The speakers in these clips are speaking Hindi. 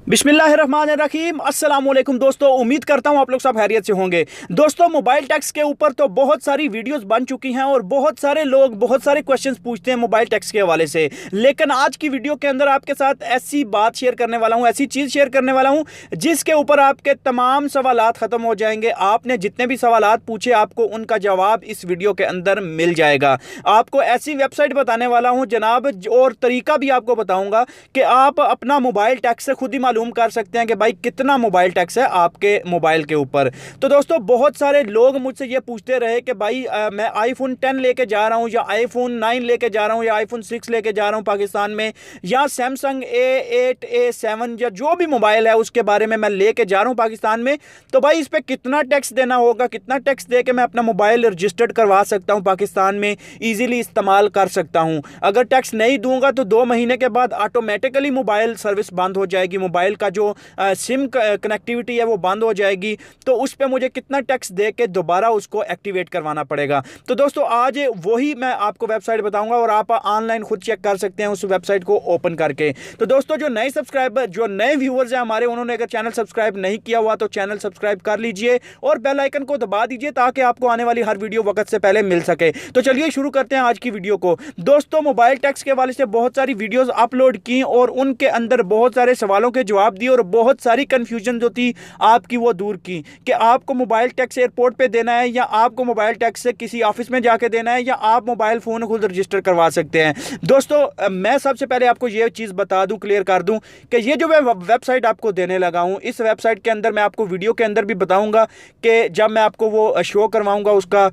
बिस्मिल्लाहिर्रहमानिर्रहीम अस्सलाम वालेकुम दोस्तों, उम्मीद करता हूं आप लोग सब खैरियत से होंगे। दोस्तों, मोबाइल टैक्स के ऊपर तो बहुत सारी वीडियोस बन चुकी हैं और बहुत सारे लोग बहुत सारे क्वेश्चंस पूछते हैं मोबाइल टैक्स के हवाले से। लेकिन आज की वीडियो के अंदर आपके साथ ऐसी बात शेयर करने वाला हूं, ऐसी चीज़ शेयर करने वाला हूं जिसके ऊपर आपके तमाम सवालात ख़त्म हो जाएंगे। आपने जितने भी सवालात पूछे आपको उनका जवाब इस वीडियो के अंदर मिल जाएगा। आपको ऐसी वेबसाइट बताने वाला हूँ जनाब, और तरीका भी आपको बताऊँगा कि आप अपना मोबाइल टैक्स से खुद ही मालूम कर सकते हैं कि भाई कितना मोबाइल टैक्स है आपके मोबाइल के ऊपर। तो दोस्तों, बहुत सारे लोग मुझसे ये पूछते रहे कि भाई मैं आईफोन 10 लेके जा रहा हूं या आईफोन 9 लेके जा रहा हूं या आईफोन 6 लेके जा रहा हूं पाकिस्तान में, या सैमसंग A8 A7 या जो भी मोबाइल है उसके बारे में मैं लेके जा रहा हूं पाकिस्तान में, तो भाई इस पे कितना टैक्स देना होगा, कितना टैक्स दे के मैं अपना मोबाइल रजिस्टर्ड करवा सकता हूं पाकिस्तान में, ईजिली इस्तेमाल कर सकता हूं। अगर टैक्स नहीं दूंगा तो 2 महीने के बाद ऑटोमेटिकली मोबाइल सर्विस बंद हो जाएगी, मोबाइल का जो सिम कनेक्टिविटी है वो बंद हो जाएगी। तो उस पे मुझे कितना टैक्स दे के दोबारा उसको एक्टिवेट करवाना पड़ेगा। तो दोस्तों, आज वही मैं आपको वेबसाइट बताऊंगा और आप ऑनलाइन खुद चेक कर सकते हैं उस वेबसाइट को ओपन करके। तो दोस्तों, जो नए सब्सक्राइबर, जो नए व्यूअर्स हैं हमारे, उन्होंने अगर चैनल सब्सक्राइब नहीं किया हुआ तो चैनल सब्सक्राइब कर लीजिए और बेल आइकन को दबा दीजिए ताकि आपको आने वाली हर वीडियो वक्त से पहले मिल सके। तो चलिए शुरू करते हैं आज की वीडियो को। दोस्तों, मोबाइल टैक्स के हवाले से बहुत सारी वीडियोस अपलोड की और उनके अंदर बहुत सारे सवालों के जवाब दिए और बहुत सारी कंफ्यूजन जो थी आपकी वो दूर की कि आपको मोबाइल टैक्स एयरपोर्ट पे देना है या आपको मोबाइल टैक्स से किसी ऑफिस में जाके देना है या आप मोबाइल फ़ोन खुद रजिस्टर करवा सकते हैं। दोस्तों, मैं सबसे पहले आपको ये चीज़ बता दूं, क्लियर कर दूं कि ये जो मैं वेबसाइट आपको देने लगा हूं, इस वेबसाइट के अंदर मैं आपको वीडियो के अंदर भी बताऊंगा कि जब मैं आपको वो शो करवाऊंगा, उसका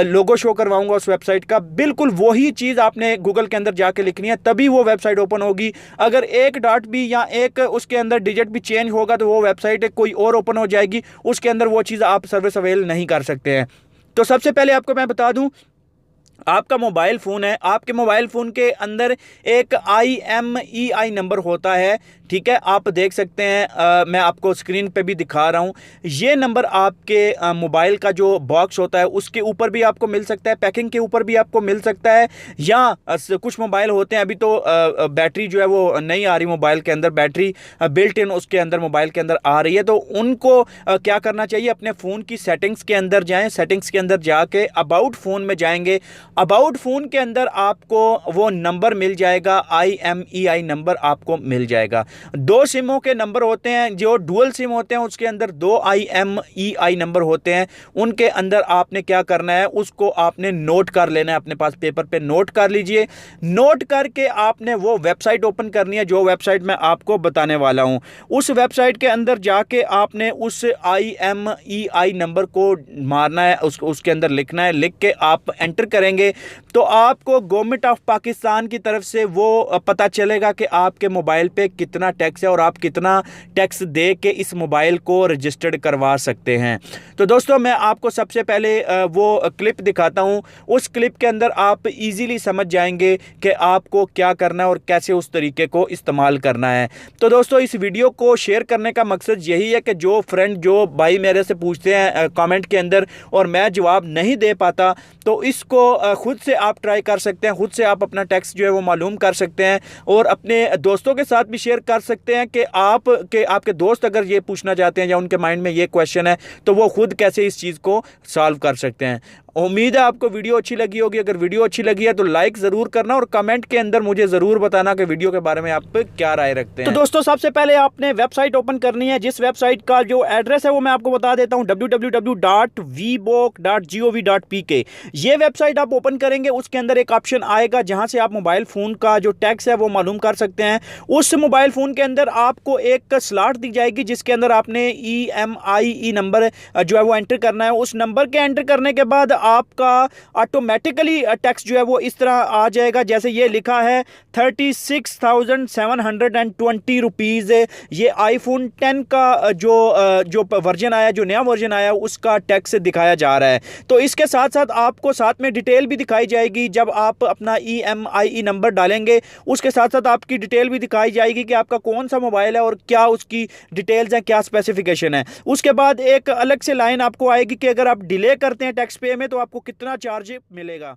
लोगो शो करवाऊंगा उस वेबसाइट का, बिल्कुल वही चीज़ आपने गूगल के अंदर जाके लिखनी है, तभी वो वेबसाइट ओपन होगी। अगर एक डॉट भी या एक उसके अंदर डिजिट भी चेंज होगा तो वो वेबसाइट कोई और ओपन हो जाएगी, उसके अंदर वो चीज़ आप सर्विस अवेल नहीं कर सकते हैं। तो सबसे पहले आपको मैं बता दूं, आपका मोबाइल फ़ोन है, आपके मोबाइल फ़ोन के अंदर एक IMEI नंबर होता है, ठीक है, आप देख सकते हैं, मैं आपको स्क्रीन पे भी दिखा रहा हूँ। ये नंबर आपके मोबाइल का जो बॉक्स होता है उसके ऊपर भी आपको मिल सकता है, पैकिंग के ऊपर भी आपको मिल सकता है, या कुछ मोबाइल होते हैं अभी तो बैटरी जो है वो नहीं आ रही मोबाइल के अंदर, बैटरी बिल्ट इन उसके अंदर मोबाइल के अंदर आ रही है, तो उनको क्या करना चाहिए, अपने फ़ोन की सेटिंग्स के अंदर जाएँ, सेटिंग्स के अंदर जाके अबाउट फ़ोन में जाएंगे। अबाउट फ़ोन के अंदर आपको वो नंबर मिल जाएगा, IMEI नंबर आपको मिल जाएगा। 2 सिमों के नंबर होते हैं, जो डुअल सिम होते हैं उसके अंदर 2 IMEI नंबर होते हैं। उनके अंदर आपने क्या करना है, उसको आपने नोट कर लेना है, अपने पास पेपर पे नोट कर लीजिए। नोट करके आपने वो वेबसाइट ओपन करनी है जो वेबसाइट मैं आपको बताने वाला हूँ। उस वेबसाइट के अंदर जाके आपने उस IMEI नंबर को मारना है, उसके अंदर लिखना है, लिख के आप एंटर करेंगे तो आपको गवर्नमेंट ऑफ पाकिस्तान की तरफ से वो पता चलेगा कि आपके मोबाइल पे कितना टैक्स है और आप कितना टैक्स दे के इस मोबाइल को रजिस्टर्ड करवा सकते हैं। तो दोस्तों, मैं आपको सबसे पहले वो क्लिप दिखाता हूं। उस क्लिप के अंदर आप इजीली समझ जाएंगे कि आपको क्या करना है और कैसे उस तरीके को इस्तेमाल करना है। तो दोस्तों, इस वीडियो को शेयर करने का मकसद यही है कि जो फ्रेंड, जो भाई मेरे से पूछते हैं कमेंट के अंदर और मैं जवाब नहीं दे पाता, तो इसको खुद से आप ट्राई कर सकते हैं, खुद से आप अपना टैक्स जो है वो मालूम कर सकते हैं और अपने दोस्तों के साथ भी शेयर कर सकते हैं कि आपके दोस्त अगर ये पूछना चाहते हैं या उनके माइंड में ये क्वेश्चन है तो वो खुद कैसे इस चीज़ को सॉल्व कर सकते हैं। उम्मीद है आपको वीडियो अच्छी लगी होगी। अगर वीडियो अच्छी लगी है तो लाइक ज़रूर करना और कमेंट के अंदर मुझे ज़रूर बताना कि वीडियो के बारे में आप क्या राय रखते हैं। तो दोस्तों, सबसे पहले आपने वेबसाइट ओपन करनी है, जिस वेबसाइट का जो एड्रेस है वो मैं आपको बता देता हूँ, www.vboc.gov.pk। ये वेबसाइट आप ओपन करेंगे, उसके अंदर एक ऑप्शन आएगा जहाँ से आप मोबाइल फ़ोन का जो टैक्स है वो मालूम कर सकते हैं। उस मोबाइल फ़ोन के अंदर आपको एक स्लॉट दी जाएगी जिसके अंदर आपने IMEI नंबर जो है वो एंटर करना है। उस नंबर के एंटर करने के बाद आपका ऑटोमेटिकली टैक्स जो है वो इस तरह आ जाएगा, जैसे ये लिखा है 36,720 रुपीज़। ये आईफोन 10 का जो वर्जन आया, जो नया वर्जन आया, उसका टैक्स दिखाया जा रहा है। तो इसके साथ साथ आपको साथ में डिटेल भी दिखाई जाएगी। जब आप अपना IMEI नंबर डालेंगे उसके साथ साथ आपकी डिटेल भी दिखाई जाएगी कि आपका कौन सा मोबाइल है और क्या उसकी डिटेल्स हैं, क्या स्पेसिफिकेशन है। उसके बाद एक अलग से लाइन आपको आएगी कि अगर आप डिले करते हैं टैक्स पे में तो आपको कितना चार्ज मिलेगा।